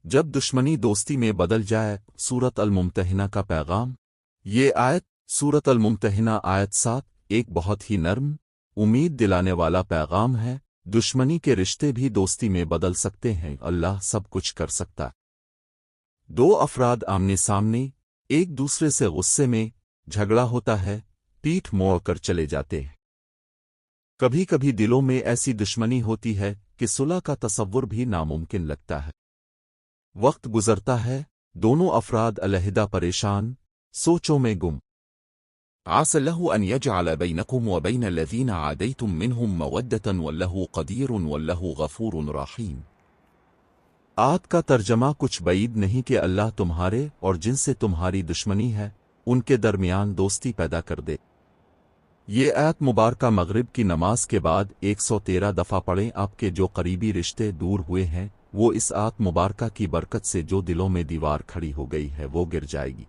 جب دشمنی دوستی میں بدل جائے سورت الممتحنہ کا پیغام۔ یہ آیت سورت الممتحنہ آیت 7 ایک بہت ہی نرم امید دلانے والا پیغام ہے۔ دشمنی کے رشتے بھی دوستی میں بدل سکتے ہیں، اللہ سب کچھ کر سکتا۔ دو افراد آمنے سامنے ایک دوسرے سے غصے میں جھگڑا ہوتا ہے، پیٹھ موڑ کر چلے جاتے ہیں۔ کبھی کبھی دلوں میں ایسی دشمنی ہوتی ہے کہ صلح کا تصور بھی ناممکن لگتا ہے۔ وقت گزرتا ہے، دونوں افراد علیحدہ پریشان سوچوں میں گم۔ عسى الله أن يجعل بينكم وبين الذين عاديتم منهم مودة والله قدير والله غفور رحيم۔ آیت کا ترجمہ کچھ بعید نہیں کہ اللہ تمہارے اور جن سے تمہاری دشمنی ہے ان کے درمیان دوستی پیدا کر دے۔ یہ آیت مبارکہ مغرب کی نماز کے بعد 113 دفعہ پڑھیں۔ آپ کے جو قریبی رشتے دور ہوئے ہیں وہ اس آیت مبارکہ کی برکت سے جو دلوں میں دیوار کھڑی ہو گئی ہے وہ گر جائے گی۔